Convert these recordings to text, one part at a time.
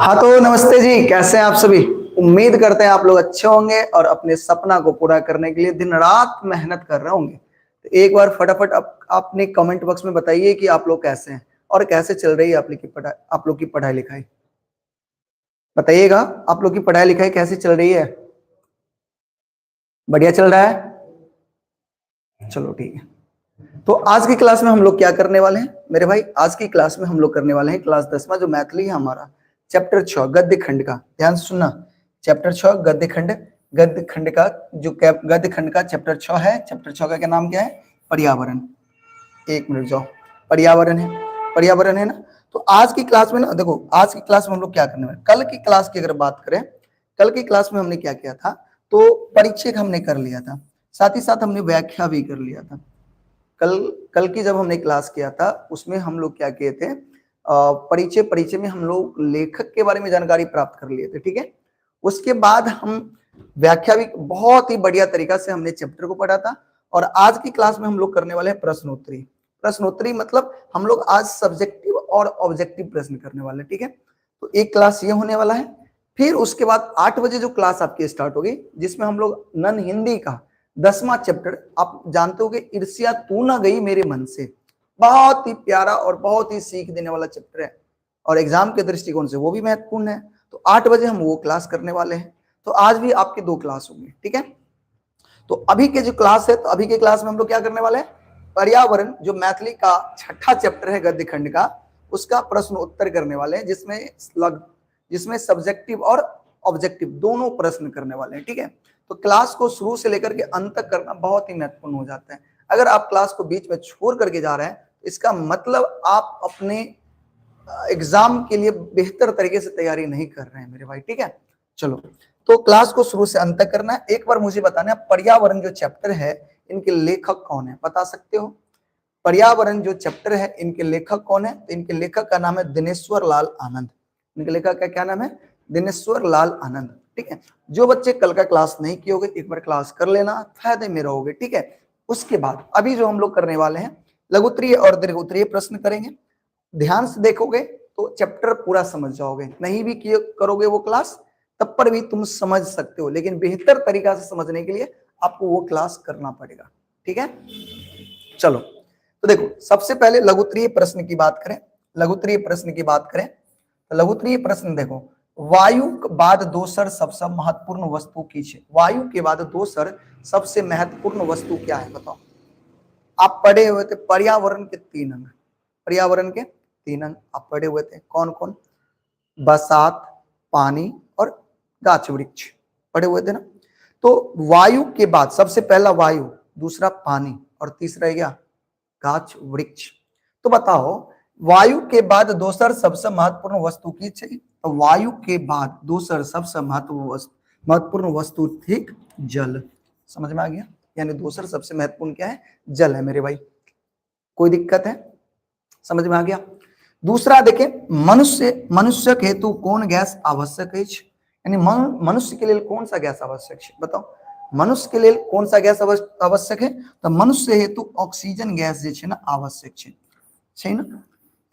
हाँ तो नमस्ते जी, कैसे हैं आप सभी। उम्मीद करते हैं आप लोग अच्छे होंगे और अपने सपना को पूरा करने के लिए दिन रात मेहनत कर रहे होंगे। तो एक बार फटाफट अपने कमेंट बॉक्स में बताइए कि आप लोग कैसे हैं और कैसे चल रही है आप लोग की पढ़ाई लिखाई। बताइएगा, आप लोग की पढ़ाई लिखाई कैसी चल रही है। बढ़िया चल रहा है, चलो ठीक है। तो आज की क्लास में हम लोग क्या करने वाले हैं मेरे भाई। आज की क्लास में हम लोग करने वाले हैं क्लास 10वां जो मैथिली है हमारा, चैप्टर 6 गद्य खंड का। ध्यान से सुनना, चैप्टर 6 गद्य खंड। गद्य खंड का जो गद्य खंड का चैप्टर 6 है, चैप्टर 6 का क्या नाम क्या है, पर्यावरण। एक मिनट जाओ, पर्यावरण है, पर्यावरण है ना। तो आज की क्लास में ना देखो, आज की क्लास में हम लोग क्या करने वाले। कल की क्लास की अगर बात करें, कल की क्लास में हमने क्या किया था, तो परिचय हमने कर लिया था, साथ ही साथ हमने व्याख्या भी कर लिया था। कल कल की जब हमने क्लास किया था उसमें हम लोग क्या किए थे, परिचय परिचय में हम लोग लेखक के बारे में जानकारी प्राप्त कर लिए थे, ठीक है। उसके बाद हम व्याख्या भी बहुत ही बढ़िया तरीका से हमने चैप्टर को पढ़ा था। और आज की क्लास में हम लोग करने वाले हैं प्रश्नोत्तरी। प्रश्नोत्तरी मतलब हम लोग आज सब्जेक्टिव और ऑब्जेक्टिव प्रश्न करने वाले हैं, ठीक है। तो एक क्लास ये होने वाला है। फिर उसके बाद 8 बजे जो क्लास आपकी स्टार्ट होगी, जिसमें हम लोग नन हिंदी का 10वां चैप्टर, आप जानते हो कि ईर्ष्या तू ना गई मेरे मन से, बहुत ही प्यारा और बहुत ही सीख देने वाला चैप्टर है और एग्जाम के दृष्टिकोण से वो भी महत्वपूर्ण है। तो 8 बजे हम वो क्लास करने वाले हैं। तो आज भी आपकी 2 क्लास होंगी, ठीक है। तो अभी के जो क्लास है, तो अभी के क्लास में हम लोग क्या करने वाले हैं, पर्यावरण जो मैथिली का 6ठा चैप्टर है गद्य खंड का, उसका प्रश्न उत्तर करने वाले हैं, जिसमें सब्जेक्टिव और ऑब्जेक्टिव दोनों प्रश्न करने वाले हैं, ठीक है। तो क्लास को शुरू से लेकर के अंत तक करना बहुत ही महत्वपूर्ण हो जाता है। अगर आप क्लास को बीच में छोड़ करके जा रहे हैं, तो इसका मतलब आप अपने एग्जाम के लिए बेहतर तरीके से तैयारी नहीं कर रहे हैं मेरे भाई, ठीक है। चलो, तो क्लास को शुरू से अंत तक करना है। एक बार मुझे बताना है, पर्यावरण जो चैप्टर है इनके लेखक कौन है, बता सकते हो। पर्यावरण जो चैप्टर है इनके लेखक कौन है, तो इनके लेखक का नाम है दिनेश्वर लाल आनंद। इनके लेखक का क्या नाम है, दिनेश्वर लाल आनंद, ठीक है। जो बच्चे कल का क्लास नहीं किए होंगे, एक बार क्लास कर लेना, फायदे में रहोगे, ठीक है। उसके बाद अभी जो हम लोग करने वाले हैं, लघुत्तरीय और दीर्घोत्तरीय प्रश्न करेंगे। ध्यान से देखोगे तो चैप्टर पूरा समझ जाओगे, नहीं भी किए करोगे वो क्लास तब पर भी तुम समझ सकते हो, लेकिन बेहतर तरीका से समझने के लिए आपको वो क्लास करना पड़ेगा, ठीक है। चलो, तो देखो सबसे पहले लघुत्तरीय प्रश्न की बात करें। लघुत्तरीय प्रश्न की बात करें तो लघुत्तरीय प्रश्न देखो, वायु के बाद दोसर सबसे महत्वपूर्ण वस्तु की है। वायु के बाद दोसर सबसे महत्वपूर्ण वस्तु क्या है, बताओ। आप पढ़े हुए थे पर्यावरण के 3 अंग, पर्यावरण के 3 अंग आप पढ़े हुए थे, कौन कौन, बसात, पानी और गाछ वृक्ष, पढ़े हुए थे ना। तो वायु के बाद सबसे पहला वायु, दूसरा पानी और तीसरा क्या, गाछ वृक्ष। तो बताओ वायु के बाद दोसर सबसे महत्वपूर्ण वस्तु की छै, तो वायु के बाद दोसर सबसे महत्वपूर्ण वस्तु थी जल। समझ में आ गया, यानी दोसर सबसे महत्वपूर्ण क्या है, जल है मेरे भाई। कोई दिक्कत है, समझ में आ गया। दूसरा देखें, मनुष्य के हेतु कौन गैस आवश्यक है, यानी मनुष्य के लिए कौन सा गैस आवश्यक है, बताओ। मनुष्य के लिए कौन सा गैस आवश्यक है, तो मनुष्य हेतु ऑक्सीजन गैस जो ना आवश्यक है ना।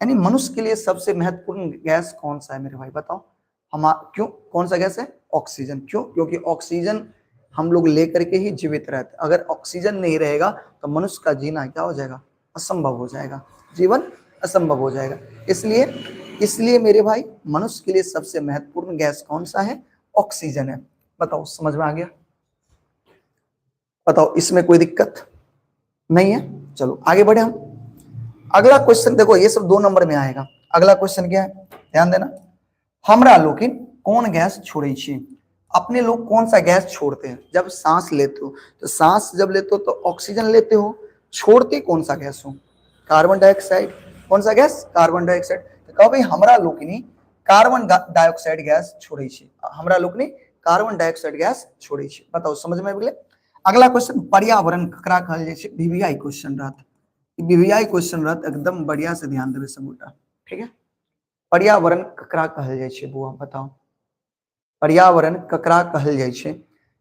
यानी मनुष्य के लिए सबसे महत्वपूर्ण गैस कौन सा है मेरे भाई, बताओ। हम क्यों, कौन सा गैस है, ऑक्सीजन। क्यों, क्योंकि ऑक्सीजन हम लोग लेकर के ही जीवित रहते हैं। अगर ऑक्सीजन नहीं रहेगा तो मनुष्य का जीना क्या हो जाएगा, असंभव हो जाएगा, जीवन असंभव हो जाएगा। इसलिए मेरे भाई मनुष्य के लिए सबसे महत्वपूर्ण गैस कौन सा है, ऑक्सीजन है। बताओ, समझ में आ गया, बताओ, इसमें कोई दिक्कत नहीं है। चलो आगे बढ़े हम। अगला क्वेश्चन देखो, ये सब 2 नंबर में आएगा। अगला क्वेश्चन क्या है, ध्यान देना, हमरा लोकिन कौन गैस छोड़े छी। अपने लोग कौन सा गैस छोड़ते हैं, जब सांस लेते हो, तो सांस जब लेते हो तो ऑक्सीजन लेते हो, छोड़ते कौन सा गैस हो, कार्बन डाइऑक्साइड। कौन सा गैस, कार्बन डाइऑक्साइड। तो कहो भाई हमरा लोकनी कार्बन डाइऑक्साइड गैस छोड़े छी, हमरा लोकनी कार्बन डाइऑक्साइड गैस छोड़े छी। बताओ, समझ में गेलै। अगला क्वेश्चन, पर्यावरण ककरा कहल जाइ छै, वीवीआई क्वेश्चन रहत, वीवीआई क्वेश्चन रहत, एकदम बढ़िया से ध्यान देबे सबूटा, ठीक है। पर्यावरण ककरा कहल जाइ छै बुआ, बताओ। पर्यावरण ककरा कहल जाइ छै,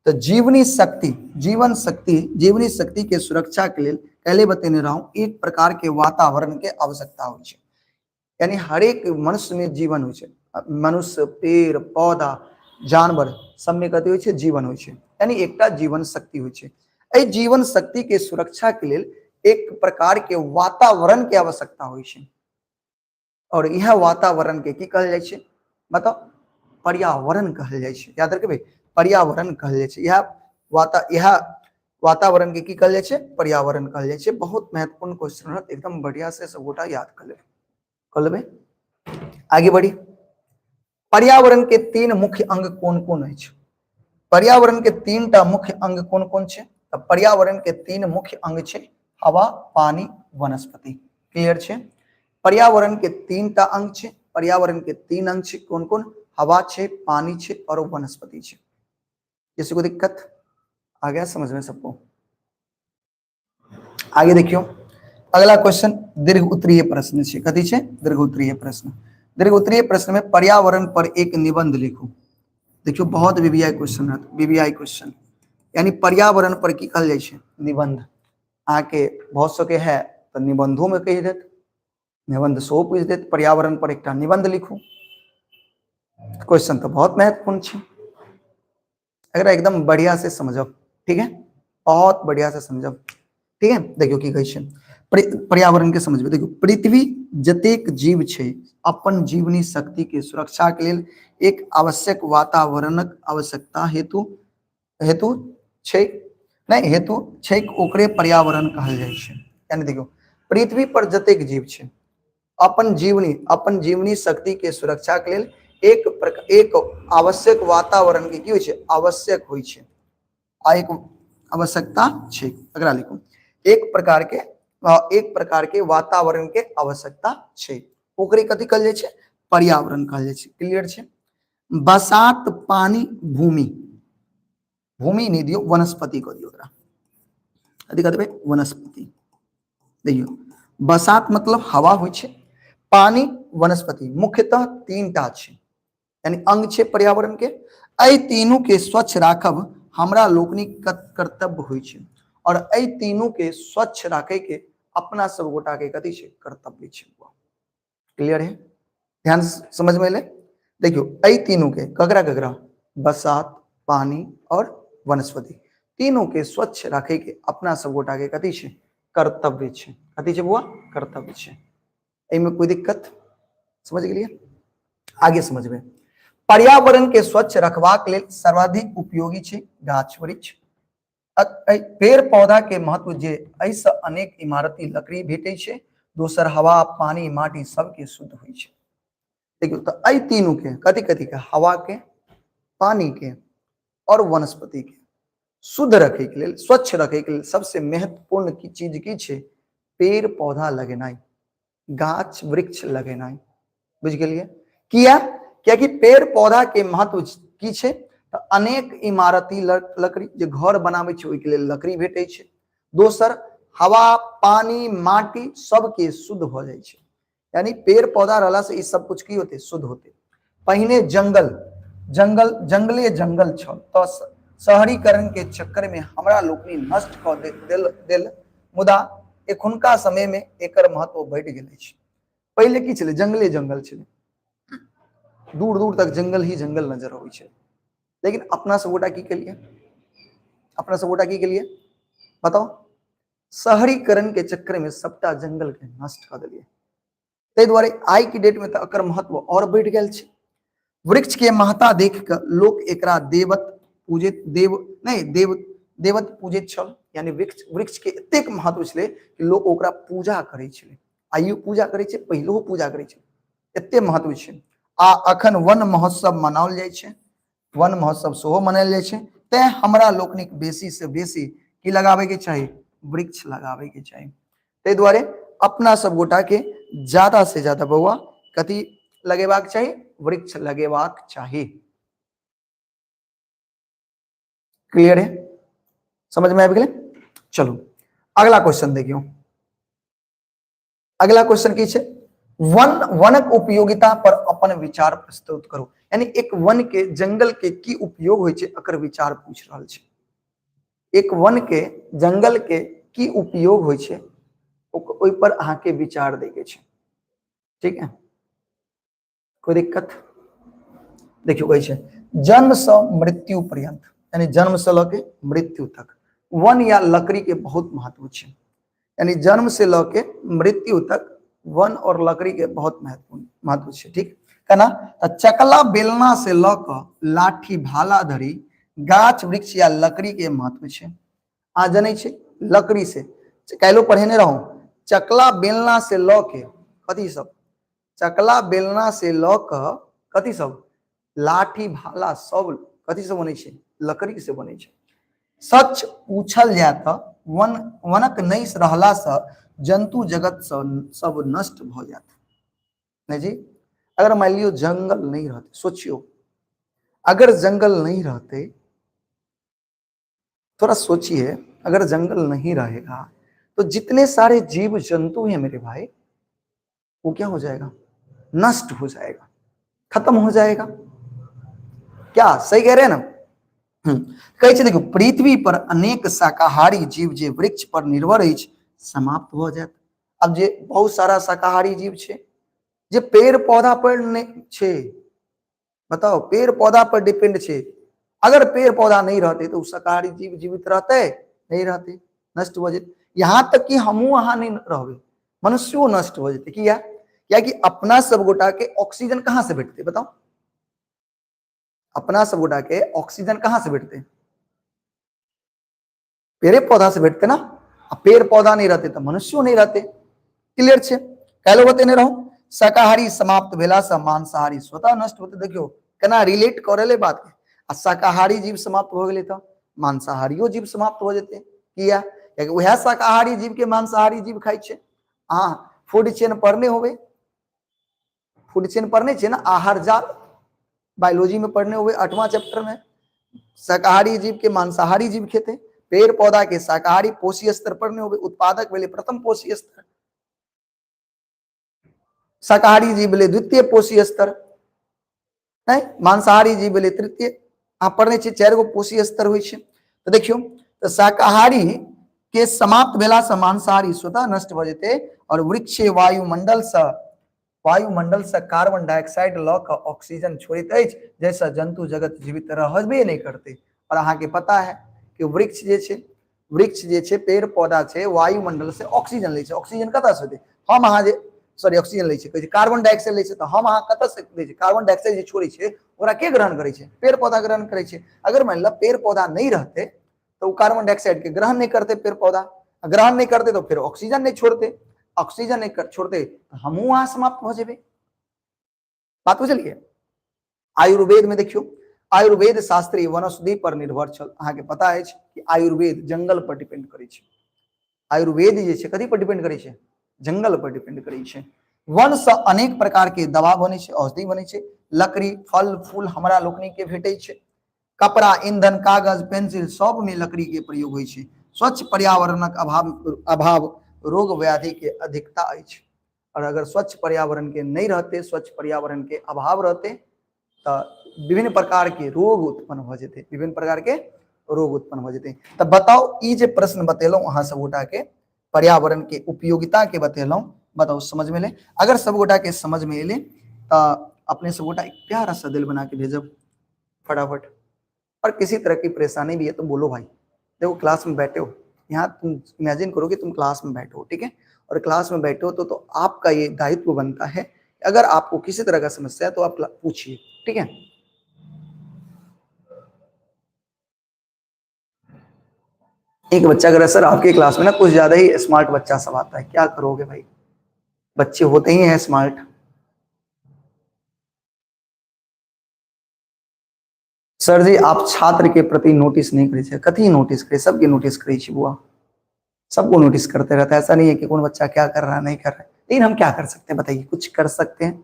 तो जीवनी शक्ति के सुरक्षा के लिए पहले बतेने रहा हूं, एक प्रकार के वातावरण के आवश्यकता होइ छै, यानी हर एक मनुष्य में जीवन होइ छै। मनुष्य, पेड़ पौधा, जानवर सब में कथी होइ छै जीवन होइ छै, यानी एकटा जीवन शक्ति होइ छै। एहि जीवन शक्ति के सुरक्षा के लेल एक प्रकार के वातावरण के आवश्यकता होइ छै, और यह वातावरण के की कहल जाइ छै बताओ, पर्यावरण कहल जाइ छै। याद रखबै पर्यावरण कहल जाइ छै। यह वातावरण के की कहल जाइ छै पर्यावरण कहल जाइ छै। बहुत महत्वपूर्ण क्वेश्चन है, एकदम बढ़िया से सब गोटा याद कर लेबै। आगे बढ़ी। पर्यावरण के तीन मुख्य अंग कौन कौन है? पर्यावरण के तीन टा मुख्य अंग कौन कौन छे? तो पर्यावरण के तीन मुख्य अंग छे हवा, पानी, वनस्पति। क्लियर छे? पर्यावरण के तीन टा अंग छे, पर्यावरण के तीन अंग छे कौन कौन? हवा छे, पानी छे और वनस्पति छे। किसी को दिक्कत आ गया समझ में सबको? आगे देखियो अगला क्वेश्चन दीर्घ उत्तरीय प्रश्न छे। कथी छे? दीर्घ उत्तरीय प्रश्न। दीर्घ उत्तरीय प्रश्न में पर्यावरण पर एक निबंध लिखो। देखियो बहुत वीवीआई क्वेश्चन है, वीवीआई क्वेश्चन यानी पर्यावरण पर की कहल जाय छे निबंध। आके बहुत सके है तो निबंधों में कह देत, निबंध सो पूछ देत पर्यावरण पर एक निबंध लिखो। क्वेश्चन तो बहुत महत्वपूर्ण छे, अगर एकदम बढ़िया से समझो, ठीक है, बहुत बढ़िया से समझो, ठीक है। देखियो की कहै छे पर्यावरण के समझ में। देखियो पृथ्वी जतेक जीव छे अपन जीवनी शक्ति के सुरक्षा के लेल एक आवश्यक वातावरणक आवश्यकता हेतु छै नहीं हेतु छै ओकरे पर्यावरण कहल जाय छे। यानी देखियो पृथ्वी पर जतेक जीव छे अपन जीवनी शक्ति के सुरक्षा के लेल एक आवश्यक वातावरण के की होय छे आवश्यक होय छे, आ एक आवश्यकता छे। अगला लिखो एक प्रकार के वातावरण के आवश्यकता छे, ओकरे कथी कहल जाय छे पर्यावरण कहल जाय छे। क्लियर छे? बसात, पानी, भूमि, भूमि नहीं दियो वनस्पति को दियो, कथी कहते वनस्पति। देखियो बसात मतलब हवा होय छे, पानी वनस्पति, मुख्यतः तीन टा छे यानी अंग छे पर्यावरण के। एहि तीनों के स्वच्छ राखब हमरा लोकनिक कर्तव्य होय छे, और एहि तीनों के स्वच्छ राखे के अपना सब गोटा के कथी छे कर्तव्य छे। क्लियर है? ध्यान समझ में ले। देखियो एहि तीनों के ककरा ककरा बसात, पानी और वनस्पति तीनों के स्वच्छ राखे के अपना सब गोटा के कथी छे कर्तव्य छे। कथी छे बुआ? कर्तव्य छे। एमे कोई दिक्कत समझ गेलिए? आगे समझबे। पर्यावरण के स्वच्छ रखबाक लेल सर्वाधिक उपयोगी छे गाछ वृक्ष। पेड़ पौधा के महत्व जे ऐसे अनेक इमारती लकड़ी भेटे छे, दोसर हवा, पानी, माटी सबके शुद्ध होय छे। देखियो तो एहि तीनों के कथी कथी के हवा के, पानी के और वनस्पति के शुद्ध रखे के लेल, स्वच्छ रखे के लेल सबसे महत्वपूर्ण की चीज की छे? पेड़ पौधा लगेनाई, गाछ वृक्ष लगेनाई। बुझ गेलिए? किया? क्या कि पेड़ पौधा के महत्व की छे? तो अनेक इमारती लकड़ी जे घर बनावे छे ओइ के लेल लकड़ी भेटे छे। दोसर हवा, पानी, माटी सबके शुद्ध हो जाय छे, यानी पेड़ पौधा रहला से ई सब कुछ की होते शुद्ध होते। पहिने जंगल छल तो शहरीकरण के चक्कर में हमरा लोकनि नष्ट क देल, मुदा एखुनका समय में एकर महत्व बढ़ गेल छे। पहले की छले जंगल छले, दूर दूर तक जंगल ही जंगल नजर आबै छे, लेकिन अपना सब गोटा की केलिए? अपना सब गोटा की केलिए बताओ? शहरीकरण के चक्कर में सबटा जंगल के नष्ट कर दिलिए। तै द्वारे आई की डेट में तो एकर महत्व और बढ़ गेल छे। वृक्ष के महत्ता देख के लोग एकरा देवत पूजित छल, यानी वृक्ष के एतेक महत्व छले कि लोग ओकरा पूजा करे छले। आइयो पूजा करे छे, पहिलो पूजा करे छे, एते महत्व छे। आ अखन वन महोत्सव मनाओल जाय छे, वन महोत्सव सेहो मनायल जाय छे। तै हमरा लोकनिक बेसी से बेसी की लगावे के चाही? वृक्ष लगावे के चाही। तै द्वारे अपना सब गोटा के ज्यादा से ज्यादा बउआ कथी लगेबाक चाही? वृक्ष लगेबाक चाही। क्लियर है? समझ में आबि गेलै? चलो अगला क्वेश्चन देखियो। अगला क्वेश्चन की छे? वनक उपयोगिता पर अपन विचार प्रस्तुत करो। यानी एक वन के, जंगल के की उपयोग होय छे एकर विचार पूछ रहल छे। एक वन के, जंगल के की उपयोग होय छे ओइ पर अहाँ के विचार दे के छे। ठीक है, कोई दिक्कत? देखियो कहै छै जन्म से मृत्यु पर्यंत, यानी जन्म से लके मृत्यु तक वन या लकड़ी के बहुत महत्व छै। यानी जन्म से लके मृत्यु तक वन और लकड़ी के बहुत महत्व छै। ठीक केना? चकला बेलना से लक लाठी भाला धरी गाछ वृक्ष या लकड़ी के महत्व छै। आ जनै छै लकड़ी से काल्हि पढ़ेने रहूं, चकला बेलना से लके कथी सब, चकला बेलना से लक कथी सब, लाठी भाला सब कथी से बनै छै, लकड़ी से बनै छै। सच पूछल जाए तो वनक नहीं रहला से जंतु जगत सब नष्ट भ जात। नहीं जी, अगर मान लियो जंगल नहीं रहते, सोचियो अगर जंगल नहीं रहते, थोड़ा सोचिए अगर जंगल नहीं रहेगा तो जितने सारे जीव जंतु हैं मेरे भाई वो क्या हो जाएगा, नष्ट हो जाएगा, खत्म हो जाएगा। क्या सही कह रहे हैं ना? कहै छै देखो पृथ्वी पर अनेक शाकाहारी जीव जे वृक्ष पर निर्भर अछि समाप्त हो जात। अब जे बहुत सारा शाकाहारी जीव छे जे पेड़ पौधा पर छे, बताओ पेड़ पौधा पर डिपेंड छे, अगर पेड़ पौधा नहीं रहते तो शाकाहारी जीव जीवित रहते नहीं रहते, नष्ट हो जाते। यहाँ तक कि हमू अहाँ नहीं रहबे, मनुष्यो नष्ट हो जाते। किया? कि अपना सब गोटा के ऑक्सीजन कहाँ से भेटते बताओ, अपना सब गोटा के ऑक्सीजन कहाँ से भेटते, पेड़ पौधा से भेटते ना। पेड़ पौधा नहीं रहते तो मनुष्यो नहीं रहते। क्लियर छे? कहलो बतेने रहूं शाकाहारी समाप्त भेला से मांसाहारी स्वतः नष्ट होते। देखियो केना रिलेट करेले बात के। आ शाकाहारी जीव समाप्त हो गए तो मांसाहारियो जीव समाप्त हो जाते। किया? क्योंकि वह शाकाहारी जीव के मांसाहारी जीव खाई छे। हाँ, फूड चेन पढ़ने होवे, फूड चेन पढ़ने छे ना, आहार जाल बायोलॉजी में पढ़ने हुए 8वां चैप्टर में। शाकाहारी जीव के मांसाहारी जीव खेते, पेड़ पौधा के शाकाहारी पोषी स्तर पढ़ने हुए, उत्पादक वेले प्रथम पोषी स्तर, शाकाहारी जीव वेले द्वितीय पोषी स्तर, नहीं मांसाहारी जीव वेले तृतीय। आप पढ़ने छे 4 गो पोषी स्तर होय छे। तो देखियो तो शाकाहारी के समाप्त भेला से मांसाहारी स्वतः नष्ट भ जेते और वृक्ष वायुमंडल से कार्बन डाइऑक्साइड ल के ऑक्सीजन छोड़ित अछि, जैसे जंतु जगत जीवित रहबे नहीं करते। और अहाँ के पता है कि वृक्ष जे छे पेड़ पौधा छे वायुमंडल से ऑक्सीजन ले छे। ऑक्सीजन कत से दे, हम अहाँ जे सॉरी ऑक्सीजन ले छे, कार्बन डाइऑक्साइड ले छे, तो हम अहाँ कत से ले छे, कार्बन डाइऑक्साइड जे छोड़े छे ओकरा के ग्रहण करे छे, पेड़ पौधा ग्रहण करे छे। अगर मान लो पेड़ पौधा नहीं रहते तो वो कार्बन डाइऑक्साइड के ग्रहण नहीं करते, पेड़ पौधा ग्रहण नहीं करते तो फिर ऑक्सीजन नहीं छोड़ते, ऑक्सीजन नहीं छोड़ते तो हम वहां समाप्त हो जाए। बात चलिए आयुर्वेद में देखियो, आयुर्वेद शास्त्री वनौषधि पर निर्भर छल। अहाँ के पता है कि आयुर्वेद जंगल पर डिपेंड करे छे। आयुर्वेद जे छे कथी पर डिपेंड करे छे, जंगल पर डिपेंड करे छे। वन से अनेक प्रकार के दवा बने छे, औषधि बने छे, लकड़ी फल फूल हमरा लोकनि के भेटे छे, कपड़ा ईंधन कागज पेंसिल सब में लकड़ी के प्रयोग होय छे। स्वच्छ पर्यावरणक अभाव रोग व्याधि के अधिकता अछि। और अगर स्वच्छ पर्यावरण के नहीं रहते, स्वच्छ पर्यावरण के अभाव रहते तो विभिन्न प्रकार के रोग उत्पन्न हो जाते, विभिन्न प्रकार के रोग उत्पन्न हो जाते। तो बताओ ये जे प्रश्न बतेलो अहाँ सब गोटा के पर्यावरण के उपयोगिता के बतेलो, बताओ समझ में ले? अगर सब गोटा के समझ में एले तो अपने सब गोटा एक प्यारा सा दिल बना के भेजब फटाफट। और किसी तरह की परेशानी भी है तो बोलो भाई। देखो क्लास में बैठे हो, यहाँ तुम इमेजिन करो कि तुम क्लास में बैठे हो, ठीक है, और क्लास में बैठे हो तो आपका ये दायित्व बनता है, अगर आपको किसी तरह का समस्या है तो आप पूछिए, ठीक है। एक बच्चा अगर सर आपके क्लास में ना कुछ ज्यादा ही स्मार्ट बच्चा सब आता है, क्या करोगे भाई? बच्चे होते ही हैं स्मार्ट। सर जी आप छात्र के प्रति नोटिस नहीं करे, कथी नोटिस करे, सबके नोटिस करे बुआ, सबको नोटिस करते रहता है। ऐसा नहीं है कि कौन बच्चा क्या कर रहा है नहीं कर रहा है, लेकिन हम क्या कर सकते हैं बताइए? कुछ कर सकते हैं?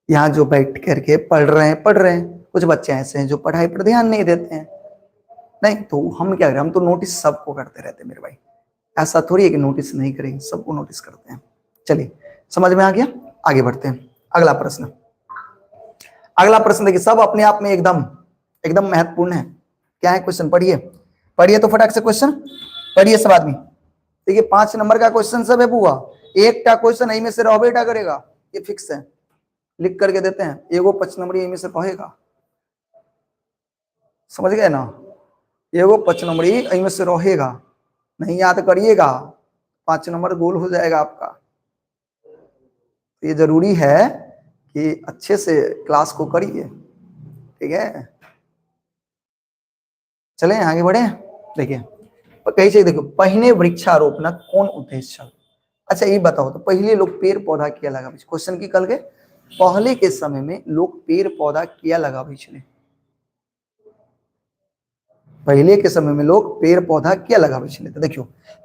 यहाँ जो बैठ करके पढ़ रहे हैं, कुछ बच्चे ऐसे हैं जो पढ़ाई पर ध्यान नहीं देते हैं, नहीं तो हम क्या करें, हम तो नोटिस सबको करते रहते हैं मेरे भाई। ऐसा थोड़ी है कि नोटिस नहीं करेंगे, सबको नोटिस करते हैं। चलिए समझ में आ गया, आगे बढ़ते हैं। अगला प्रश्न, अगला प्रश्न देखिए, सब अपने आप में एकदम एकदम महत्वपूर्ण है। क्या है क्वेश्चन? पढ़िए तो फटाक से क्वेश्चन पढ़िए सब आदमी। देखिए 5 नंबर का क्वेश्चन सब है बुआ, एक क्वेश्चन यही में से रहबेटा करेगा, ये फिक्स है। लिख करके देते हैं, एगो 5 नंबरी में से रहेगा, समझ गए ना, एगो 5 नंबरी में से रहेगा, नहीं याद करिएगा 5 नंबर गोल हो जाएगा आपका। ये जरूरी है कि अच्छे से क्लास को करिए, ठीक है। चले आगे बढ़े। देखिए कही चाहिए, देखो पहिने वृक्षारोपण कौन उद्देश्य। अच्छा ये बताओ तो पहले लोग पेड़ पौधा किया लगाबे, क्वेश्चन की कल के पहले के समय में लोग पेड़ पौधा किया लगाबे छले, पहले के समय में लोग पेड़ पौधा किया लगाबे छले। तो देखियो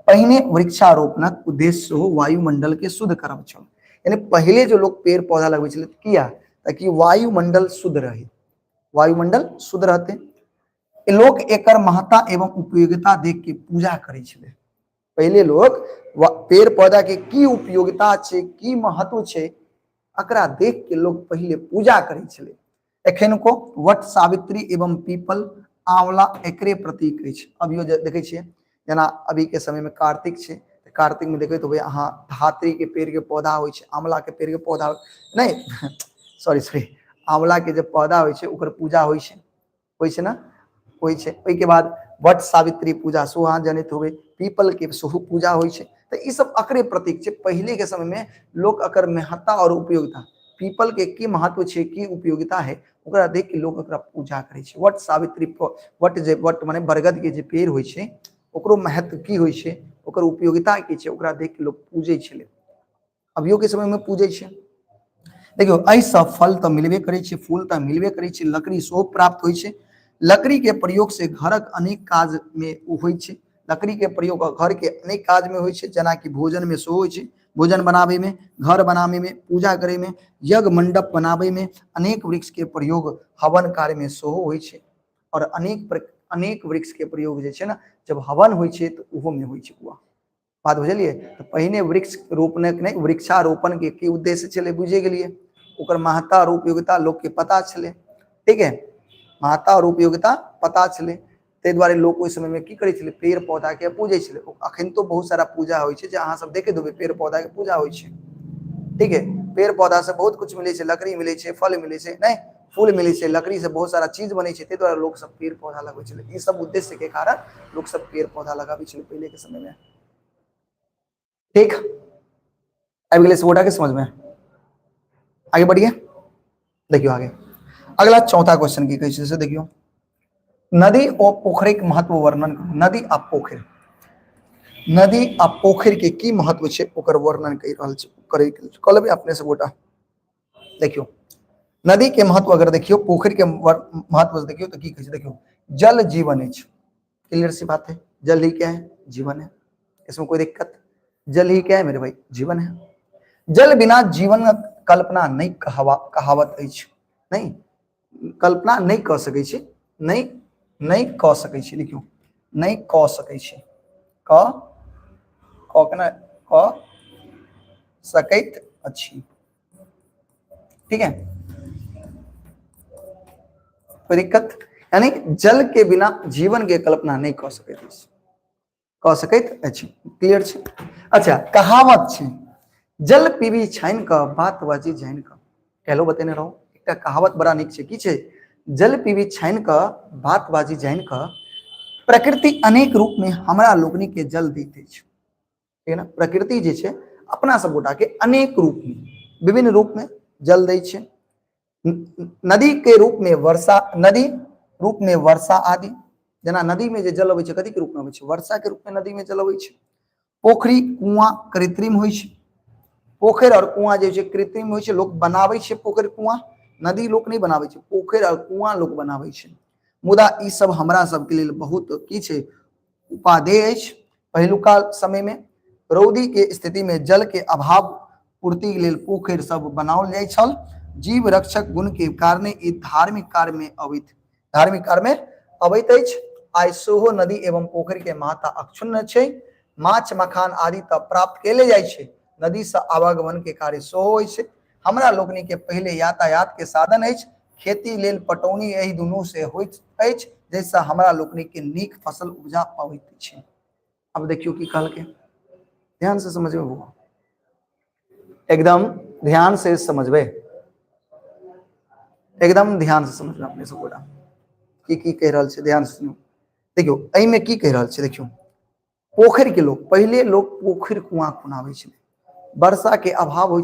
पहिने वृक्षारोपणक उद्देश्य हो वायुमंडल के शुद्ध करब छल, यानी पहले जो लोग पेड़ पौधा लगाबे छले किया ताकि वायुमंडल शुद्ध रहे, वायुमंडल शुद्ध रहते, लोग एकर महत्ता एवं उपयोगिता देख के पूजा करे छले। पहले लोग पेड़ पौधा के की उपयोगिता छे, की महत्व छे, एकरा देख के लोग पहले पूजा करे छले। एखन को वट सावित्री एवं पीपल आंवला एकरे प्रतीक अछि। अभियो देखे छिए जना अभी के समय में कार्तिक छे, कार्तिक में देखे तो भाई अहाँ धात्री के पेड़ के पौधा होय छे, आंवला के पेड़ के पौधा नहीं सॉरी आंवला के जो पौधा होय छे ओकर पूजा होय छे ना, होय छे। ओय के बाद वट सावित्री पूजा सुहा जनित होवे, पीपल के सुहु पूजा होय छे। तो ई सब अकरे प्रतीक छे। पहले के समय में लोग अकर महत्ता और उपयोगिता, पीपल के की महत्व छे, की उपयोगिता है, ओकरा देख के लोग ओकरा पूजा करे छे। वट सावित्री वट माने बरगद के जे पेड़ होय छे ओकरो महत्व की होय छे, ओकर उपयोगिता की छे, ओकरा देख के लोग पूजे छले, अभियो के समय में पूजे छे। देखियो एहि सब फल तो मिलबे करे छे, फूल तो मिलबे करे छे, लकड़ी सेहो प्राप्त होय छे। लकड़ी के प्रयोग से घरक अनेक काज में होय छे, लकड़ी के प्रयोग घर के अनेक काज में होय छे, जना कि भोजन में सेहो होय छे, भोजन बनावे में, घर बनावे में, पूजा करे में, यज्ञ मंडप बनावे में, अनेक वृक्ष के प्रयोग हवन कार्य में सेहो होय छे। और अनेक वृक्ष के प्रयोग जे छे ना जब हवन होय छे तो उहो में होय छे। बात बुझलिए। तो पहिने वृक्ष रोपने के नहीं, वृक्षारोपण के की उद्देश्य छले बुझे गेलिए, ओकर महत्ता और उपयोगिता लोग के पता छले, ठीक है, महत्ता और उपयोगिता पता छले। ते द्वारे लोग ओइ समय में की करे छले, पेड़ पौधा के पूजे छले। अखन तो बहुत सारा पूजा होय छे, जे अहाँ सब देखे देबे पेड़ पौधा के पूजा होय छे, ठीक है। पेड़ पौधा से बहुत कुछ मिले छे, लकड़ी मिले छे, फल मिले छे, नहीं फूल मिले छे, लकड़ी से बहुत सारा चीज बने छे, ते द्वारा लोग सब पेड़ पौधा लगावे छले। ई सब उद्देश्य के कारण लोग सब पेड़ पौधा लगावे छले पहले के समय में, ठीक। अब अगले से के समझ में आगे बढ़िए। देखियो आगे अगला चौथा क्वेश्चन की कैसे से देखियो, नदी और पोखरी के महत्व वर्णन करू। नदी आ पोखर, नदी आ पोखर के की महत्व छे ओकर वर्णन कर रहल छे, करे कहलबे अपने से गोटा। देखियो नदी के महत्व अगर देखियो, पोखर के महत्व देखियो तो की कहे, देखियो जल जीवन है, क्लियर सी बात है, जल ही क्या है, जीवन है, इसमें कोई दिक्कत, जल ही क्या है मेरे भाई, जीवन है। जल बिना जीवन कल्पना नहीं कहावत अछि, नहीं कल्पना नहीं क सकै छी, नहीं क सकै छी, देखियो नहीं क सकै छी, क सकैत अछि, ठीक है, कोई दिक्कत, यानी जल के बिना जीवन के कल्पना नहीं क सकैत अछि, क्लियर छै। अच्छा कहावत छै, जल पीबी छाइन क बात बाजी जाइन क, कहलो बतेने रहो एकटा कहावत बड़ा निक छै, की छै, जल पीबी छाइन क बात बाजी जाइन क, प्रकृति अनेक रूप में हमरा लोकनि के जल दैत छै, ठीक है ना, प्रकृति जे छै अपना सब गोटा के अनेक रूप में विभिन्न रूप में जल दै छै। नदी के रूप में वर्षा, नदी रूप में वर्षा आदि, जना नदी में जे जल अबै छै कथी के रूप में अबै छै, वर्षा के रूप में नदी में जल अबै छै। पोखरी कुआं कृत्रिम होय छै, पोखर और कुआं जे छै कृत्रिम होय छै, लोग बनाबै छै पोखर कुआं, नदी लोग नहीं बनाबै छै, पोखर और कुआं लोग बनाबै छै। मुदा ई सब हमरा सब के लेल बहुत की छै, उपादेय अछि। पहिलुका समय में रौदी के स्थिति में जल के अभाव पूर्ति के लेल पोखर सब बनाओल जाय छल। जीव रक्षक गुण के कारणे ई धार्मिक कार्य में अबैत अछि। आइ सेहो नदी एवं पोखर के महत्ता अक्षुण्ण छै। माछ मखान आदि तक प्राप्त केले जाय छै, नदी से आवागमन के कार्य सेहो होय छै। हमरा लोकनि के पहले यातायात के साधन अछि, खेती लेल पटौनी एहि दुनू से होइत अछि, जैसे हमरा लोकनि के नीक फसल उपजा पाबैत छै। अब देखियो की कहल के, ध्यान से समझबे, एकदम ध्यान से समझबे। एकदम ध्यान से समझना अपने सब गोटा की कह रहल छै, ध्यान से सुनियो। देखियो एहि में की कह रहल छै, देखियो पोखर के लोग पहले लोग पोखर कुआं खुनावे छले, वर्षा के अभाव होइ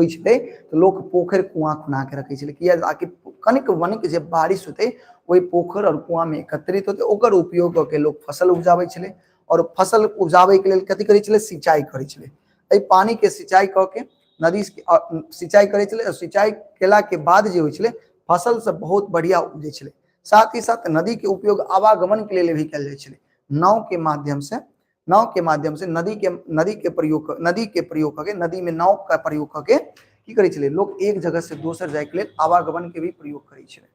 छलै तो लोग पोखर कुआं खुना के रखे छलै, किया ताकि कनिक वनिक जे बारिश होते वही पोखर और कुआं में एकत्रित होते, ओकर उपयोग करके लोग फसल उपजाबै छलै और फसल उपजाबै के लेल कथि करै छलै, सिंचाई करै छलै। एहि पानी के सिंचाई क के नदी सिंचाई करै छलै और सिंचाई केला के बाद जे होइ छलै फसल सब बहुत बढ़िया उपजै छलै। साथ ही साथ नदी के उपयोग आवागमन के लिए भी कयल जाइ छलै, नाव के माध्यम से नदी के प्रयोग करके नदी में नाव का प्रयोग करके की करै छलै लोग एक जगह से दोसर जाय के लेल आवागमन के भी प्रयोग करै छलै,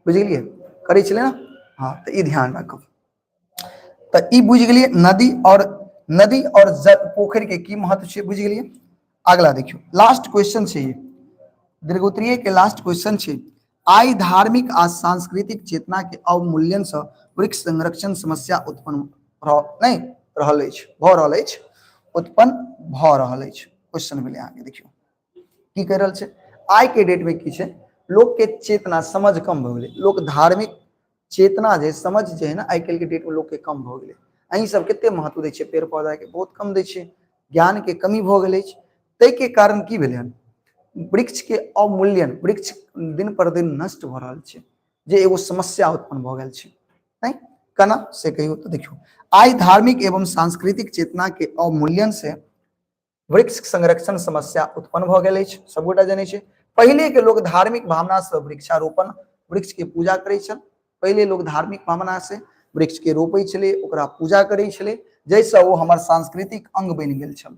बुझलिए करै छलै ना। हाँ तो ई ध्यान रखब, तो ई बुझ गेलिए नदी और पोखर के की महत्व छै, बुझ गेलिए। अगला देखियो लास्ट क्वेश्चन छै, ये दीर्घोत्तरीय के लास्ट क्वेश्चन छै, आइ धार्मिक आ सांस्कृतिक चेतना के अवमूल्यन से वृक्ष संरक्षण समस्या उत्पन्न नहीं रहल अछि, भ रहल अछि, उत्पन्न भ रहल अछि। क्वेश्चन भेलै अहाँके, देखियो की कह रहल छै, आइ के डेट में की छै, लोग के चेतना समझ कम भ गेलै, लोग धार्मिक चेतना जे समझ जे है ना आइ काल्हि के डेट में लोग के कम भ गेलै। अहीं सब कते महत्व दै छियै पेड़ पौधा के, बहुत कम दै छियै, ज्ञान के कमी भ गेल अछि। तै के कारण की भेलै हन, वृक्ष के अवमूल्यन, वृक्ष दिन पर दिन नष्ट भ रहल छै, जे एगो समस्या उत्पन्न भ गेल छै, नहीं केना से कहियो तो देखियो, आइ धार्मिक एवं सांस्कृतिक चेतना के अवमूल्यन से वृक्ष संरक्षण समस्या उत्पन्न भ गेल अछि, सब गोटा जानै छै। पहले के लोग धार्मिक भावना से वृक्षारोपण, वृक्ष के पूजा करै छल, पहले लोग धार्मिक भावना से वृक्ष के रोपै छलै, ओकरा पूजा करै छलै, जैसे वो हमर सांस्कृतिक अंग बनि गेल छल।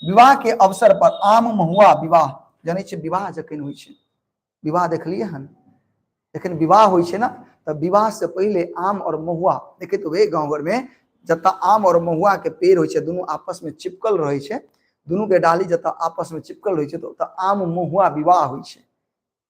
विवाह के अवसर पर आम महुआ विवाह, जानै छै विवाह जखन होइ छै, विवाह देखलिए हन, जखन विवाह होइ छै ना त विवाह से पहले आम और महुआ देखैत होबै गांव घर में, जतऽ आम और महुआ के पेड़ होइ छै दुनू आपस में चिपकल रहै छै, दुनू के डाली जतऽ आपस में चिपकल रहै छै तो ओतऽ आम महुआ विवाह होइ छै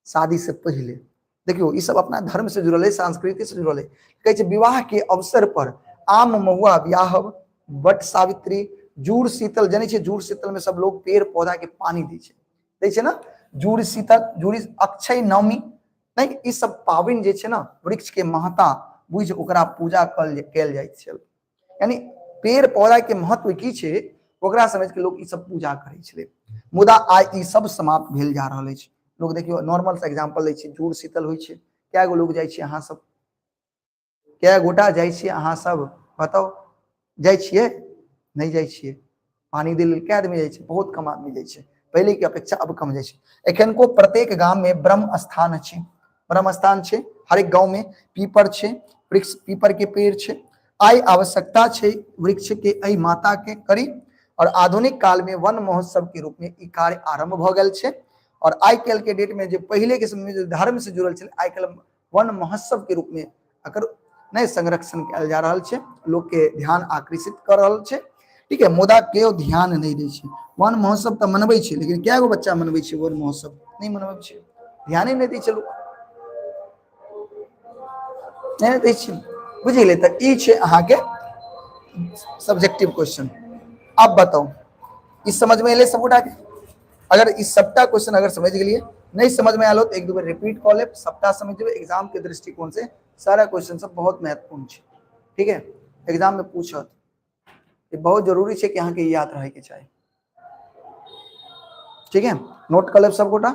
शादी से पहले। देखियो ई सब अपना धर्म से जुड़ल है, संस्कृति से जुड़ल है। कहै छै विवाह के अवसर पर आम महुआ ब्याहब, वट सावित्री, जुड़ शीतल, जानै छै जुड़ शीतल में सब लोग पेड़ पौधा के पानी दै छै ना, जुड़ शीतल, जुड़ अक्षय नवमी, नहीं ई सब पाबनि जे छै ना वृक्ष के महत्ता बुझ ओकरा पूजा कयल जाइत छै। यानी पेड़ पौधा के महत्व की छै ओकरा समझ के लोग ई सब पूजा करै छलै, मुदा आइ ई सब समाप्त भेल जा रहल अछि। लोग देखियो नॉर्मल से एग्जांपल लै छी, जुड़ शीतल होइ छै, कै गो लोग जाइ छै, अहाँ सब कै गोटा जाइ छियै, अहाँ सब बताउ जाइ छियै, नहीं जाइ छियै, पानी दै लेल कै आदमी जाइ छै, बहुत कम आदमी जाइ छै, पहले के अपेक्षा अब कम जाइ छै। एखनको प्रत्येक गाम में ब्रह्म स्थान छै, ब्रह्म स्थान छै, हर एक गांव में पीपर छै, वृक्ष पीपर के पेड़ छै। आइ आवश्यकता छै वृक्ष के एहि माता के करी, और आधुनिक काल में वन महोत्सव के रूप में ई कार्य आरंभ भ गेल छै। और आइ काल्हि के डेट में जे पहले के समय में जो धर्म से जुड़ल छलै, आइ काल्हि वन महोत्सव के रूप में एकर नहीं संरक्षण कयल जा रहल छै, लोग के ध्यान आकर्षित कर रहल छै, ठीक है, मुदा केओ ध्यान नहीं दै छै। वन महोत्सव तो मनबै छै, लेकिन कै गो बच्चा मनबै छै वन महोत्सव, नहीं मनबै छै, ध्याने नहीं दै छै लोग, नहीं दै छै, बुझ गेलै। तऽ ई छै अहाँके सब्जेक्टिव क्वेश्चन। अब बताओ इस समझ में एले सबूटा के, अगर इस सबटा क्वेश्चन अगर समझ गेलिए, नहीं समझ में आलो तो एक दो बार रिपीट कऽ लेब, सबटा समझ जेबै। एग्जाम के दृष्टिकोण से सारा क्वेश्चन सब बहुत महत्वपूर्ण छै, ठीक है, एग्जाम में पूछत, बहुत जरूरी छै कि अहाँ के याद रहे के चाहिए, ठीक है। नोट कर लेब सब गोटा,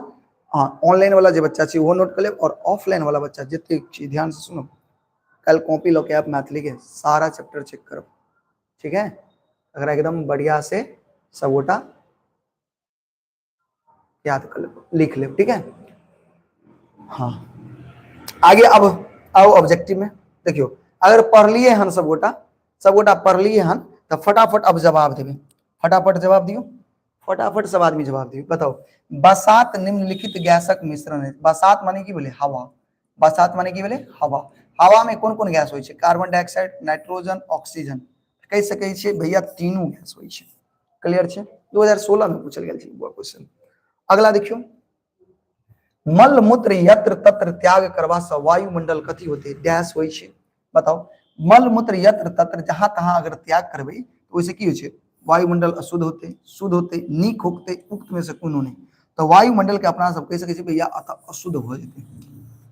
हाँ ऑनलाइन वाला जो बच्चा छै वो नोट कर लेब, और ऑफलाइन वाला बच्चा जते छी ध्यान से सुनो, कल कॉपी लऽ के आप मैथिली के सारा चैप्टर चेक करब, ठीक है, अगर एकदम बढ़िया से सब गोटा याद कर ले, लिख ले, ठीक है। हाँ आगे अब आओ ऑब्जेक्टिव में, देखियो अगर पढ़ लिए हन सब गोटा पढ़ लिए हन तो फटाफट अब जवाब देवे, फटाफट जवाब दियो, फटाफट सब आदमी जवाब दियो। बताओ बसात निम्नलिखित गैसक मिश्रण है, बसात माने की बोले हवा, बसात माने की बोले हवा, हवा में कौन कौन गैस होइ छै, कार्बन डाइऑक्साइड, नाइट्रोजन, ऑक्सीजन, कह सकै छियै भैया तीनों गैस होइ छै, क्लियर छै, 2016 में पूछल गेल छै क्वेश्चन। अगला देखियो, मल मूत्र यत्र तत्र त्याग करवा से वायुमंडल कथी होते, गैस होइ छै, बताओ मल मूत्र यत्र तत्र जहां तहां अगर त्याग करबै तो ओइसे की होइ छै, वायुमंडल अशुद्ध होते, शुद्ध होते, नीक होते, उक्त में से कोनो नहीं। तो वायुमंडल के अपना सब कह सकै छी भैया अशुद्ध भ जेतै।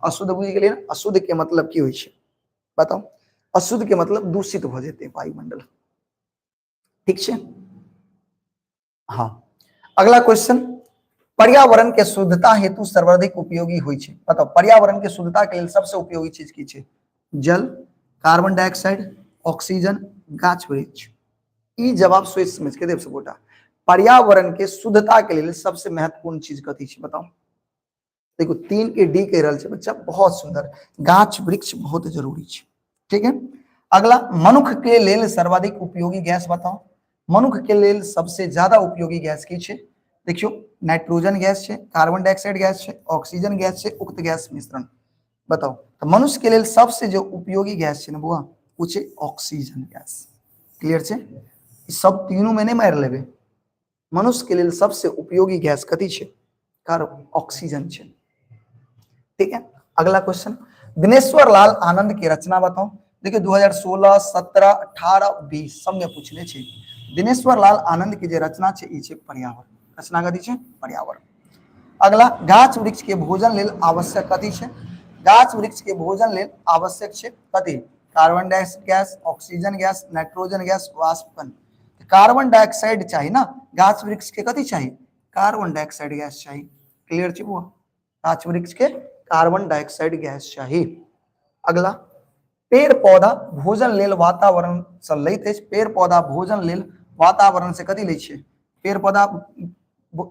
अशुद्ध बुझि गेलियै ना, अशुद्ध के मतलब की होइ छै बताओ, अशुद्ध के मतलब दूषित भ जेतै वायुमंडल, ठीक छै। हाँ, अगला क्वेश्चन, पर्यावरण के शुद्धता हेतु सर्वाधिक उपयोगी होइ छै, बताओ पर्यावरण के शुद्धता के लेल सबसे उपयोगी चीज की छै? जल, कार्बन डाइऑक्साइड, ऑक्सीजन, गाछ वृक्ष। ई जवाब सोच समझ के देव सबगोटा। पर्यावरण के शुद्धता के लिए सबसे महत्वपूर्ण चीज कथी छै बताओ? देखो 3 के डी कह रहल छै बच्चा, बहुत सुंदर, गाछ वृक्ष बहुत जरूरी छै, ठीक है। अगला, मनुख के लेल सर्वाधिक उपयोगी गैस बताओ? मनुख के लेल सबसे ज्यादा उपयोगी गैस की छै? देखियो नाइट्रोजन गैस छै, कार्बन डाइऑक्साइड गैस छै, ऑक्सीजन गैस छै, उक्त गैस मिश्रण बताओ। तो मनुष्य के लिए सबसे जो उपयोगी गैस छै ना बुआ, वो छै ऑक्सीजन गैस। क्लियर छै? सब तीनों में नहीं मार लेबे। मनुष्य के लिए सबसे उपयोगी गैस कथी छै? कार्बन ऑक्सीजन छै, ठीक है। अगला क्वेश्चन, दिनेश्वर लाल आनंद की रचना बताओ? देखिए 2016, 17, 18, 20 सब में पूछले छै। दिनेश्वर लाल आनंद की जे रचना छै ई छै पर्यावरण, रचना कथी छै? पर्यावरण। अगला, गाछ वृक्ष के भोजन लेल आवश्यक कथी छै? गाछ वृक्ष के भोजन लेल आवश्यक छै कथी? Carbon dioxide gas, oxygen gas, nitrogen gas, वाष्पन। कार्बन डाइऑक्साइड चाहिए ना, गाछ वृक्ष के कथी चाहिए? कार्बन डाइऑक्साइड गैस चाहिए। क्लियर छै बुआ? गाछ वृक्ष के कार्बन डाइऑक्साइड गैस चाहिए। अगला, पेड़ पौधा भोजन लेल वातावरण से लैत अछि, पेड़ पौधा भोजन लेल वातावरण से कथी लै छै? पेड़ पौधा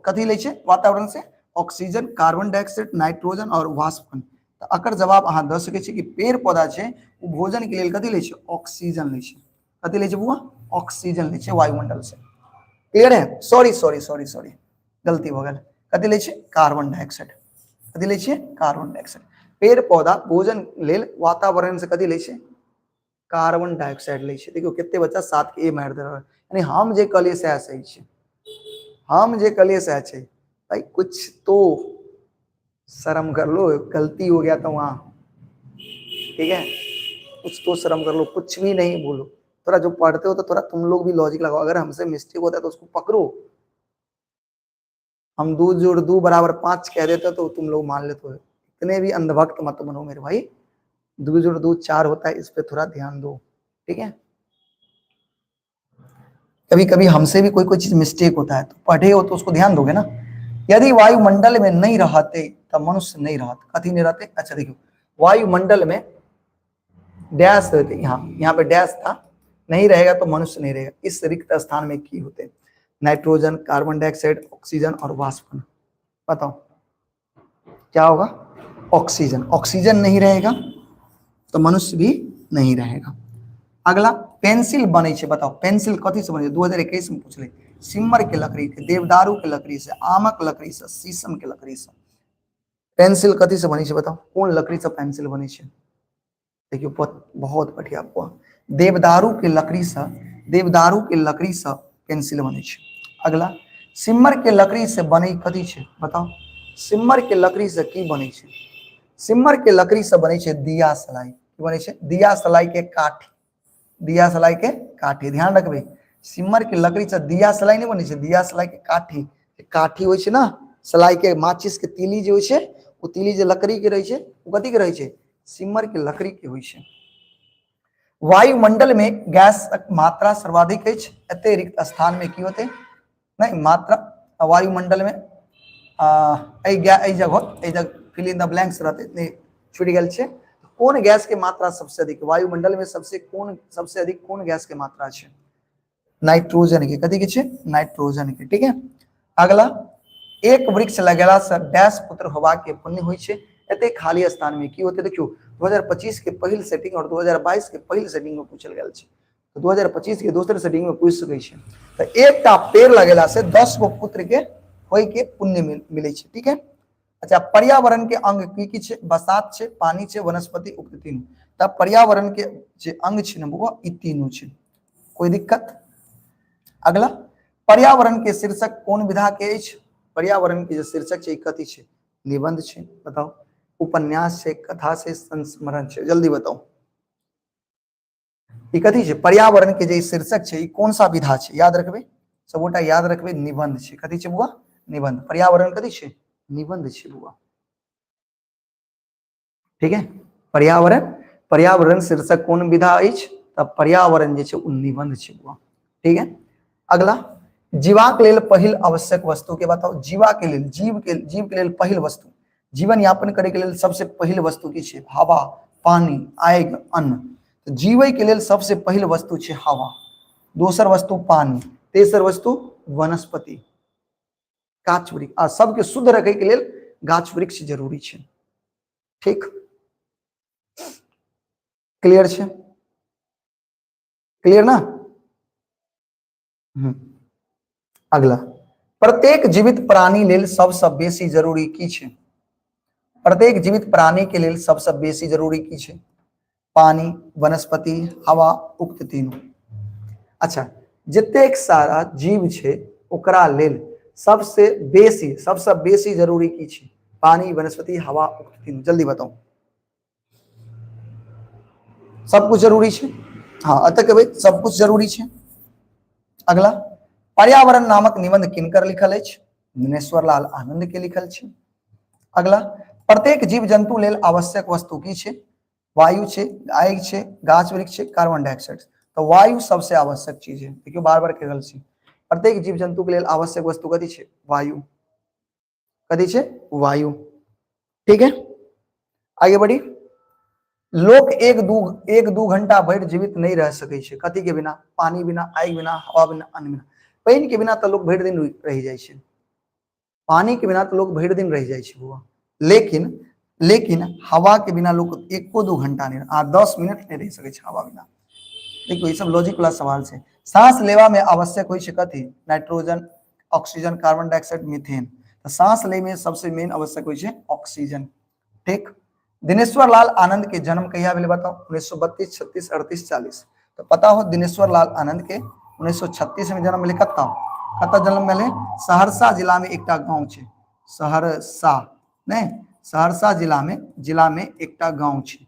कथी लै छै वातावरण से? ऑक्सीजन, कार्बन डाइऑक्साइड, नाइट्रोजन और वाष्पन। तो अकर जवाब अहाँ द सकै छी कि पेड़ पौधा छै वो भोजन के लेल कथी लै छै? ऑक्सीजन लै छै। कथी लै छै बुआ? ऑक्सीजन लै छै वायुमंडल से। क्लियर है? सॉरी सॉरी सॉरी सॉरी, गलती भ गेल। कथी लै छै? Carbon dioxide. कथी लै छै? Carbon dioxide. पेड़ पौधा भोजन लेल वातावरण से कथी लै छै? कार्बन डाइऑक्साइड लै छै। देखियो कितने बच्चा 7 के ए मार दे रहा है, यानी हम जे कहलिए सएह सही छै, हम जे कहलिए सएह छै। भाई कुछ तो शर्म कर लो, गलती हो गया तो वहां, ठीक है, कुछ तो शर्म कर लो, कुछ भी नहीं बोलो। थोड़ा जो पढ़ते हो तो थोड़ा तुम लोग भी लॉजिक लगाओ, अगर हमसे मिस्टेक होता है तो उसको पकड़ो। हम 2 जोड़ 2 बराबर 5 कह देते तो तुम लोग मान लेते हो। इतने भी अंधभक्त मत बनो मेरे भाई, 2 जोड़ 2 4 होता है, इस पे थोड़ा ध्यान दो, ठीक है। कभी कभी हमसे भी कोई कोई चीज मिस्टेक होता है, तो पढ़े हो तो उसको ध्यान दोगे ना। यदि वायुमंडल में नहीं रहते तो मनुष्य नहीं रहते। कथी नहीं रहते? अच्छा देखियो, वायुमंडल में डैश रहते, यहाँ पे डैश था, नहीं रहेगा तो मनुष्य नहीं रहेगा। इस रिक्त स्थान में की होते? नाइट्रोजन, कार्बन डाइऑक्साइड, ऑक्सीजन और वाष्पन। बताओ क्या होगा? ऑक्सीजन। ऑक्सीजन नहीं रहेगा तो मनुष्य भी नहीं रहेगा। अगला, पेंसिल बने छे, बताओ पेंसिल कथी से बने? 2021 में पूछले। सिम्मर के लकड़ी के, देवदारू के लकड़ी से, आमक लकड़ी से, शीशम के लकड़ी से। पेंसिल कथी से बनी छे बताओ? कौन लकड़ी से पेंसिल बनी छे? देखियो बहुत बढ़िया हुआ, देवदारू के लकड़ी से, देवदारू के लकड़ी से पेंसिल बने छे। अगला, सिम्मर के लकड़ी से बने कथी छे बताओ? सिम्मर के लकड़ी से की बने छे? सिम्मर के लकड़ी से बने छे दिया सलाई। की बने छे? दिया सलाई के काठी, दिया सलाई के काठी। ध्यान रखबे, सिम्मर के लकड़ी से दिया सलाई नहीं बने छे, दिया सलाई के काठी। काठी होय छे ना, सलाई के माचिस के तीली जे होय छे, वो तीली जे लकड़ी के रहे छे, वो कथी के रहे छे? सिम्मर के लकड़ी के होय छे। वायुमंडल में गैस मात्रा सर्वाधिक अछि, एते रिक्त स्थान में की होते? नहीं मात्रा वायुमंडल में जगह फिल इन द ब्लैंक्स रहते, छूट गेल छे। कौन गैस के मात्रा सबसे अधिक? वायुमंडल में सबसे अधिक कौन गैस के मात्रा छे? नाइट्रोजन के। कथी के छे? नाइट्रोजन के, ठीक है। अगला, एक वृक्ष लगेला से डैश पुत्र होबा के पुण्य होय छे, एते खाली स्थान में की होते? देखियो 2025 के पहिल सेटिंग और 2022 के पहिल सेटिंग में पूछल गेल छे, तो 2025 के दोसर सेटिंग में पूछ सकै छे। तो एकटा पेड़ लगेला से 10 गो पुत्र के होय के पुण्य मिले छे, ठीक है। अच्छा, पर्यावरण के अंग की छे? बसात छे, पानी छे, वनस्पति, उक्त तीनों। तब पर्यावरण के जे अंग छे ना वो ई तीनों छे, कोई दिक्कत? अगला, पर्यावरण के शीर्षक कौन विधा के अछि? पर्यावरण के जो शीर्षक छे कथी छे? निबंध छे। बताओ, उपन्यास छे, कथा छे, संस्मरण छे? जल्दी बताओ, ये कथी छे? पर्यावरण के जे शीर्षक छे कौन सा विधा छे? याद रखबे, सबोटा याद रखबे, निबंध छे। कथी छे बुआ? निबंध, पर्यावरण कथी छे निबंध छे बुआ, ठीक है। पर्यावरण, पर्यावरण शीर्षक कोन विधा अछि, तब पर्यावरण जे छे उ निबंध छे बुआ, ठीक है। अगला, जीवा के लेल पहिल आवश्यक वस्तु के बताओ, जीवा के लेल, जीव के लेल पहिल वस्तु, जीवन यापन करे के लेल सबसे पहिल वस्तु की छे, हवा, पानी, आग, अन्न। तो जीवै के लेल सबसे पहिल वस्तु छे हवा, दोसर वस्तु पानी, तेसर वस्तु वनस्पति, गाछ वृक्ष, आ सबके शुद्ध रखे के लेल गाछ वृक्ष जरूरी छे, ठीक। क्लियर छे, क्लियर ना। अगला, प्रत्येक जीवित प्राणी लेल सबसे बेसी जरूरी की छे, प्रत्येक जीवित प्राणी के लेल सबसे बेसी जरूरी की छे, पानी, वनस्पति, हवा, उक्त तीनों। अच्छा, जतेक सारा जीव छे ओकरा लेल सबसे बेसी जरूरी की छे, पानी, वनस्पति, हवा, उक्त तीनों। जल्दी बताओ, सब कुछ जरूरी छे, हाँ अतः के सब कुछ जरूरी छे। अगला, पर्यावरण नामक निबंध किनकर लिखल अछि, दिनेश्वर लाल आनंद के लिखल छे। अगला, प्रत्येक जीव जंतु लेल आवश्यक वस्तु की छे, वायु छे, आग छे, गाछ वृक्ष छे, कार्बन डाइऑक्साइड। तो वायु सबसे आवश्यक चीज है, देखियो बार बार कहल छी, प्रत्येक जीव जंतु के लेल आवश्यक वस्तु कथी छे, वायु, कथी छे, वायु, ठीक है। आगे बढ़ी, लोग एक दू घंटा भर जीवित नहीं रह सके छे, कथी के बिना, पानी बिना, आग बिना, हवा बिना, अन्न बिना। पानी के बिना तो लोग भर दिन रह जाए छे, पानी के बिना तो लोग भर दिन रह जाए छे बुआ, लेकिन हवा के बिना लोग एको दू घंटा नहीं, 10 मिनट नहीं रह सके छे हवा बिना। देखो ये सब लॉजिक वाला सवाल छे। सांस लेवा में आवश्यक होय छे कथी, nitrogen, oxygen, carbon dioxide, methane. तो सांस ले में सबसे मेन आवश्यक होय छे ऑक्सीजन, ठीक। दिनेश्वर लाल आनंद के जन्म कहिया भेल बताओ, 1932, 36, 38, 40। तो पता हो दिनेश्वर लाल आनंद के 1936 में जन्म भेले, कत्ता जन्म भेले, सहरसा जिला में एकटा गांव छे, सहरसा नहीं, सहरसा जिला में एकटा गांव छे,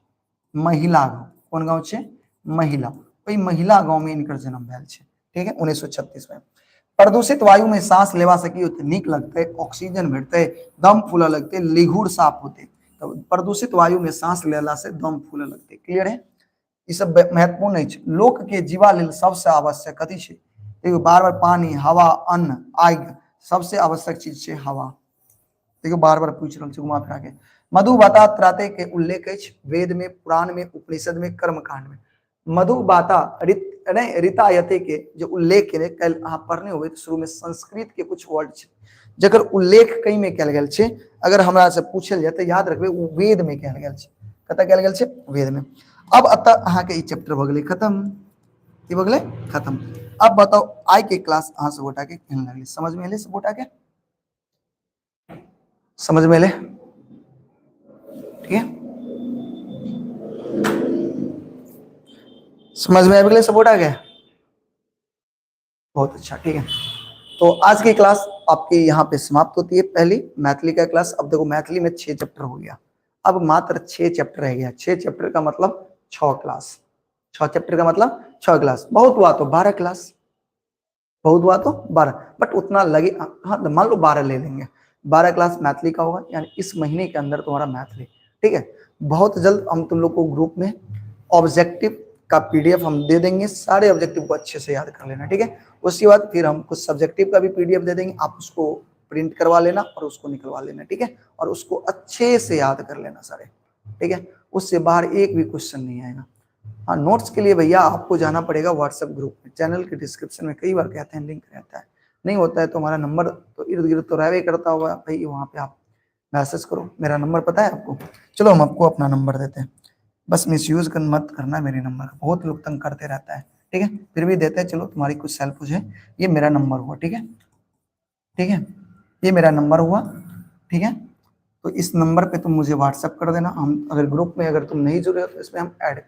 महिला गांव, कौन गांव छे, महिला, वही महिला गांव में इनकर जन्म भेल छे, ठीक है, 1936 में। प्रदूषित वायु में सांस लेवा से की होते, नीक लगते, ऑक्सीजन भेटते, दम फूला लगते, लिघुर साफ होते। तो प्रदूषित वायु में सांस लेला से दम फूले लगते, क्लियर है। ये सब महत्वपूर्ण है। लोक के जीवा लेल सबसे आवश्यक कथी छे, देखो बार बार पानी, हवा, अन्न, आग, सबसे आवश्यक चीज छे हवा, देखो बार बार पूछ रहल छे घुमा फिरा के। मधुबाता त्राते के उल्लेख अछि वेद में, पुराण में, उपनिषद में, कर्म कांड में। मधुबाता ऋतायते के जो उल्लेख है, कल अहाँ पढ़ने होबे तो शुरू में संस्कृत के कुछ वर्ड छे जकर उल्लेख कई में कल गेल छे। अगर हमरा से पूछल जाए तो याद रखबे वो वेद में कल गेल छे, कत कल गेल छे, वेद में। अब अतः अहाँ के ई चैप्टर भ गेलै खत्म, की भ गेलै खत्म। अब बताओ आई के क्लास अहाँ सब गोटा के केहन लागले, समझ में एले सब गोटा के, समझ में एले, ठीक है, समझ में आ गए सब गोटा के, बहुत अच्छा, ठीक है। तो आज की क्लास आपकी यहाँ पे समाप्त होती है, पहली मैथिली का क्लास। अब देखो मैथिली में 6 चैप्टर हो गया, अब मात्र 6 चैप्टर रह गया। 6 चैप्टर का मतलब 6 क्लास, 6 चैप्टर का मतलब 6 क्लास, बहुत हुआ तो 12 क्लास, बहुत हुआ तो 12, बट उतना लगे, हाँ मान लो 12 ले लेंगे, 12 क्लास मैथिली का होगा, यानी इस महीने के अंदर तुम्हारा मैथिली, ठीक है। बहुत जल्द हम तुम लोग को ग्रुप में ऑब्जेक्टिव का पीडीएफ हम दे देंगे, सारे ऑब्जेक्टिव को अच्छे से याद कर लेना, ठीक है। उसके बाद फिर हम कुछ सब्जेक्टिव का भी पीडीएफ दे देंगे, आप उसको प्रिंट करवा लेना और उसको निकलवा लेना, ठीक है, और उसको अच्छे से याद कर लेना सारे, ठीक है। उससे बाहर एक भी क्वेश्चन नहीं आएगा। हाँ, नोट्स के लिए भैया आपको जाना पड़ेगा व्हाट्सएप ग्रुप में, चैनल के डिस्क्रिप्शन में कई बार कहते हैं लिंक रहता है, नहीं होता है तो हमारा नंबर तो इर्द गिर्द तो रहवे करता होगा भाई, वहाँ पे आप मैसेज करो, मेरा नंबर पता है आपको। चलो हम आपको अपना नंबर देते हैं, बस मिसयूज मत करना मेरे नंबर का, बहुत लोग तंग करते रहता है, ठीक है, फिर भी देते हैं। चलो तुम्हारी कुछ सेल्फ है, ये मेरा नंबर हुआ, ठीक है, ठीक है, ये मेरा नंबर हुआ, ठीक है। तो इस नंबर पे तुम मुझे व्हाट्सएप कर देना, हम अगर ग्रुप में अगर तुम नहीं जुड़े हो तो इसमें हम ऐड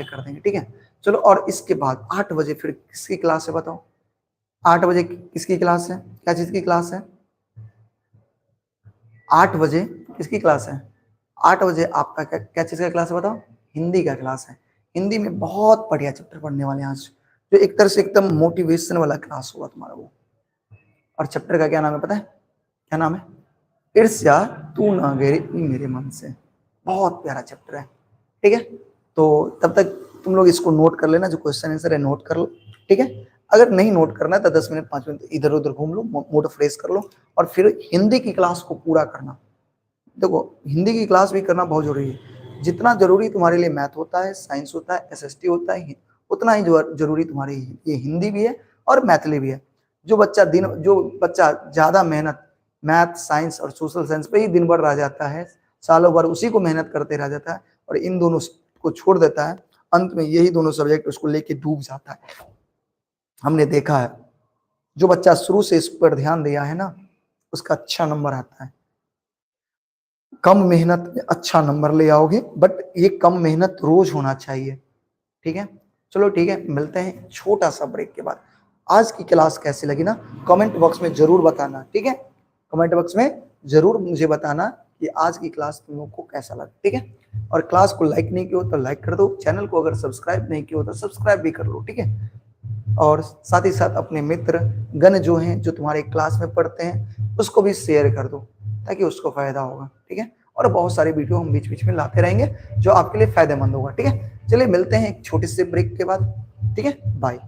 कर देंगे, ठीक है। चलो, और इसके बाद 8 बजे फिर किसकी क्लास है बताओ, 8 बजे किसकी क्लास है, क्या चीज की क्लास है, 8 बजे किसकी क्लास है, 8 बजे आपका क्या चीज का क्लास है बताओ, हिंदी का क्लास है। हिंदी में बहुत बढ़िया चैप्टर पढ़ने वाले हैं आज, जो एक तरह से एकदम मोटिवेशन वाला क्लास होगा तुम्हारा वो, और चैप्टर का क्या नाम है पता है? क्या नाम है? ईर्ष्या तू ना गिरी मेरे मन से। बहुत प्यारा चैप्टर है, ठीक है। तो तब तक तुम लोग इसको नोट कर लेना, जो क्वेश्चन आंसर है नोट कर लो, ठीक है। अगर नहीं नोट करना है तो 10 मिनट 5 मिनट इधर उधर घूम लो, मूड फ्रेश कर लो, और फिर हिंदी की क्लास को पूरा करना। देखो हिंदी की क्लास भी करना बहुत जरूरी है। जितना जरूरी तुम्हारे लिए मैथ होता है, साइंस होता है, एसएसटी होता है, उतना ही जरूरी तुम्हारी ये हिंदी भी है और मैथिली भी है। जो बच्चा ज्यादा मेहनत मैथ, साइंस और सोशल साइंस पे ही दिन भर रह जाता है, सालों भर उसी को मेहनत करते रह जाता है और इन दोनों को छोड़ देता है, अंत में यही दोनों सब्जेक्ट उसको लेके डूब जाता है। हमने देखा है, जो बच्चा शुरू से इस पर ध्यान दिया है ना, उसका अच्छा नंबर आता है। कम मेहनत में अच्छा नंबर ले आओगे, बट ये कम मेहनत रोज होना चाहिए, ठीक है। चलो ठीक है, मिलते हैं छोटा सा ब्रेक के बाद। आज की क्लास कैसी लगी ना, कमेंट बॉक्स में जरूर बताना, ठीक है। कमेंट बॉक्स में जरूर मुझे बताना कि आज की क्लास तुम लोग को कैसा लगा, ठीक है। और क्लास को लाइक नहीं किया हो तो लाइक कर दो, चैनल को अगर सब्सक्राइब नहीं किया हो तो सब्सक्राइब भी कर लो, ठीक है। और साथ ही साथ अपने मित्र गण जो हैं, जो तुम्हारे क्लास में पढ़ते हैं, उसको भी शेयर कर दो ताकि उसको फायदा होगा, ठीक है। और बहुत सारे वीडियो हम बीच बीच में लाते रहेंगे जो आपके लिए फायदेमंद होगा, ठीक है। चलिए मिलते हैं एक छोटे से ब्रेक के बाद, ठीक है, बाय।